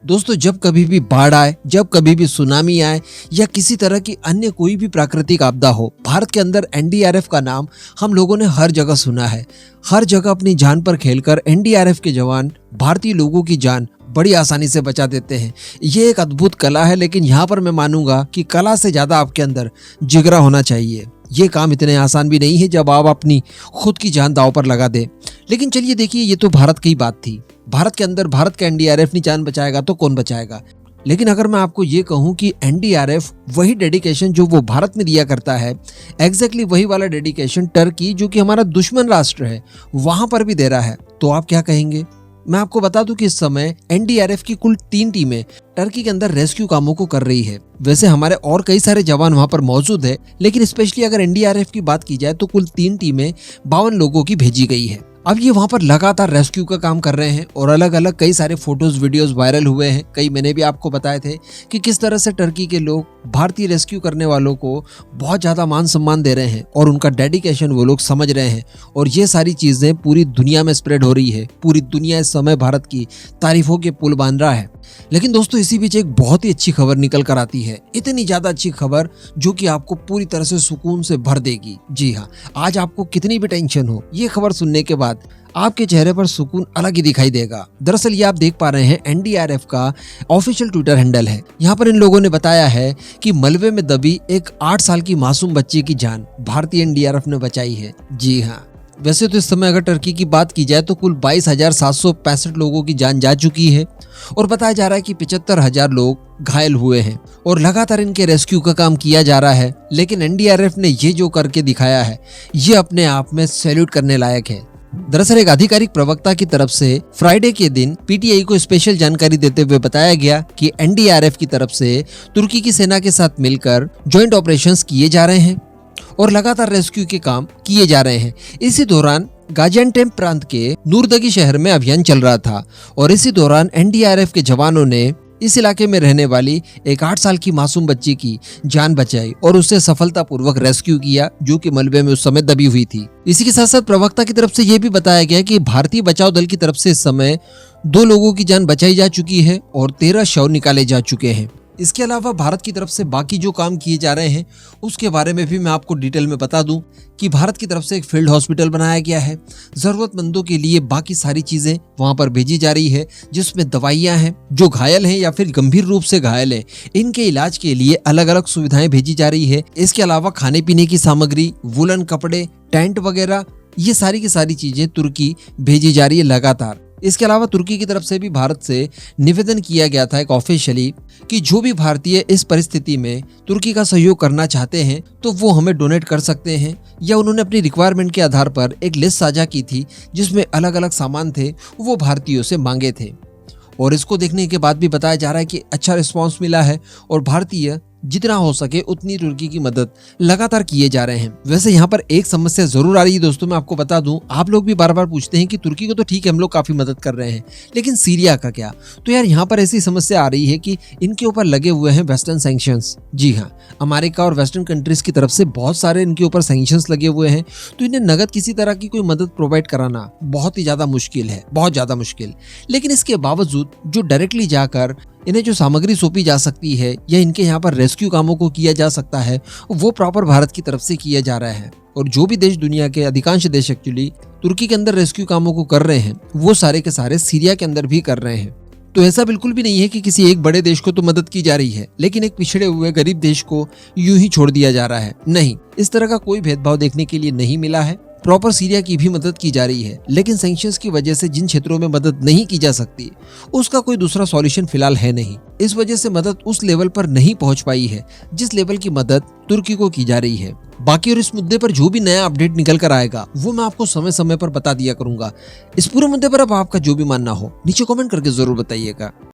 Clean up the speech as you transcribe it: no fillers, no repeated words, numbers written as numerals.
दोस्तों, जब कभी भी बाढ़ आए, जब कभी भी सुनामी आए या किसी तरह की अन्य कोई भी प्राकृतिक आपदा हो, भारत के अंदर एनडीआरएफ का नाम हम लोगों ने हर जगह सुना है। हर जगह अपनी जान पर खेलकर एनडीआरएफ के जवान भारतीय लोगों की जान बड़ी आसानी से बचा देते हैं। ये एक अद्भुत कला है, लेकिन यहाँ पर मैं मानूंगा कि कला से ज्यादा आपके अंदर जिगरा होना चाहिए। ये काम इतने आसान भी नहीं है जब आप अपनी खुद की जान दांव पर लगा दे। लेकिन चलिए देखिए, ये तो भारत की बात थी। भारत के अंदर भारत का एनडीआरएफ नहीं जान बचाएगा तो कौन बचाएगा। लेकिन अगर मैं आपको ये कहूं कि एनडीआरएफ वही डेडिकेशन जो वो भारत में दिया करता है, एग्जैक्टली वही वाला डेडिकेशन टर्की, जो कि हमारा दुश्मन राष्ट्र है, वहां पर भी दे रहा है, तो आप क्या कहेंगे। मैं आपको बता दूं कि इस समय एनडीआरएफ की कुल 3 टीमें टर्की के अंदर रेस्क्यू कामों को कर रही है। वैसे हमारे और कई सारे जवान वहां पर मौजूद है, लेकिन स्पेशली अगर एनडीआरएफ की बात की जाए तो कुल 3 टीमें 52 लोगों की भेजी गई है। अब ये वहां पर लगातार रेस्क्यू का काम कर रहे हैं और अलग अलग कई सारे फोटोज वीडियोस वायरल हुए हैं। कई मैंने भी आपको बताए थे कि किस तरह से टर्की के लोग भारतीय रेस्क्यू करने वालों को बहुत ज्यादा मान सम्मान दे रहे हैं और उनका डेडिकेशन वो लोग समझ रहे हैं। और ये सारी चीजें पूरी दुनिया में स्प्रेड हो रही है। पूरी दुनिया इस समय भारत की तारीफों के पुल बांध रहा है। लेकिन दोस्तों, इसी बीच एक बहुत ही अच्छी खबर निकल कर आती है। इतनी ज्यादा अच्छी खबर जो कि आपको पूरी तरह से सुकून से भर देगी। जी हाँ, आज आपको कितनी भी टेंशन हो, ये खबर सुनने के बाद आपके चेहरे पर सुकून अलग ही दिखाई देगा। दरअसल ये आप देख पा रहे हैं, एनडीआरएफ का ऑफिशियल ट्विटर हैंडल है। यहाँ पर इन लोगों ने बताया है कि मलबे में दबी एक 8 साल की मासूम बच्ची की जान भारतीय एनडीआरएफ ने बचाई है। जी हाँ, वैसे तो इस समय अगर टर्की की बात की जाए तो कुल 22,765 लोगों की जान जा चुकी है और बताया जा रहा है कि 75,000 लोग घायल हुए हैं और लगातार इनके रेस्क्यू का काम किया जा रहा है। लेकिन एनडीआरएफ ने ये जो करके दिखाया है, ये अपने आप में सैल्यूट करने लायक है। दरअसल एक आधिकारिक प्रवक्ता की तरफ से फ्राइडे के दिन पीटीआई को स्पेशल जानकारी देते हुए बताया गया कि एनडीआरएफ की तरफ से तुर्की की सेना के साथ मिलकर ज्वाइंट ऑपरेशंस किए जा रहे हैं और लगातार रेस्क्यू के काम किए जा रहे हैं। इसी दौरान गाजियान्टेप प्रांत के नूरदगी शहर में अभियान चल रहा था और इसी दौरान एनडीआरएफ के जवानों ने इस इलाके में रहने वाली एक 8 साल की मासूम बच्ची की जान बचाई और उसे सफलतापूर्वक रेस्क्यू किया, जो कि मलबे में उस समय दबी हुई थी। इसी के साथ साथ प्रवक्ता की तरफ से यह भी बताया गया कि भारतीय बचाव दल की तरफ से इस समय 2 लोगों की जान बचाई जा चुकी है और 13 शव निकाले जा चुके हैं। इसके अलावा भारत की तरफ से बाकी जो काम किए जा रहे हैं उसके बारे में भी मैं आपको डिटेल में बता दूं कि भारत की तरफ से एक फील्ड हॉस्पिटल बनाया गया है। जरूरतमंदों के लिए बाकी सारी चीजें वहां पर भेजी जा रही है, जिसमें दवाइयां हैं, जो घायल हैं या फिर गंभीर रूप से घायल हैं, इनके इलाज के लिए अलग अलग सुविधाएं भेजी जा रही है। इसके अलावा खाने पीने की सामग्री, वुलन कपड़े, टेंट वगैरह, ये सारी की सारी चीजें तुर्की भेजी जा रही है लगातार। इसके अलावा तुर्की की तरफ से भी भारत से निवेदन किया गया था एक ऑफिशियली कि जो भी भारतीय इस परिस्थिति में तुर्की का सहयोग करना चाहते हैं तो वो हमें डोनेट कर सकते हैं, या उन्होंने अपनी रिक्वायरमेंट के आधार पर एक लिस्ट साझा की थी जिसमें अलग अलग सामान थे वो भारतीयों से मांगे थे। और इसको देखने के बाद भी बताया जा रहा है कि अच्छा रिस्पांस मिला है और भारतीय जितना हो सके उतनी तुर्की की मदद लगातार किए जा रहे हैं। वैसे यहाँ पर एक समस्या जरूर आ रही है दोस्तों, मैं आपको बता दूं। आप लोग भी बार बार पूछते हैं कि तुर्की को तो ठीक है, हम लोग काफी मदद कर रहे हैं, लेकिन सीरिया का क्या। तो यार यहाँ पर ऐसी समस्या आ रही है कि इनके ऊपर लगे हुए हैं वेस्टर्न सैंक्शंस। जी हाँ, अमेरिका और वेस्टर्न कंट्रीज की तरफ से बहुत सारे इनके ऊपर सैंक्शंस लगे हुए हैं, तो इन्हें नगद किसी तरह की कोई मदद प्रोवाइड कराना बहुत ही ज्यादा मुश्किल है, बहुत ज्यादा मुश्किल। लेकिन इसके बावजूद जो डायरेक्टली जाकर इन्हें जो सामग्री सौंपी जा सकती है या इनके यहाँ पर रेस्क्यू कामों को किया जा सकता है, वो प्रॉपर भारत की तरफ से किया जा रहा है। और जो भी देश, दुनिया के अधिकांश देश एक्चुअली तुर्की के अंदर रेस्क्यू कामों को कर रहे हैं, वो सारे के सारे सीरिया के अंदर भी कर रहे हैं। तो ऐसा बिल्कुल भी नहीं है कि किसी एक बड़े देश को तो मदद की जा रही है लेकिन एक पिछड़े हुए गरीब देश को यूं ही छोड़ दिया जा रहा है। नहीं, इस तरह का कोई भेदभाव देखने के लिए नहीं मिला है। प्रॉपर सीरिया की भी मदद की जा रही है, लेकिन सैंक्शंस की वजह से जिन क्षेत्रों में मदद नहीं की जा सकती उसका कोई दूसरा सॉल्यूशन फिलहाल है नहीं। इस वजह से मदद उस लेवल पर नहीं पहुंच पाई है जिस लेवल की मदद तुर्की को की जा रही है। बाकी और इस मुद्दे पर जो भी नया अपडेट निकल कर आएगा वो मैं आपको समय समय पर बता दिया करूंगा। इस पूरे मुद्दे पर अब आपका जो भी मानना हो नीचे कमेंट करके जरूर बताइएगा।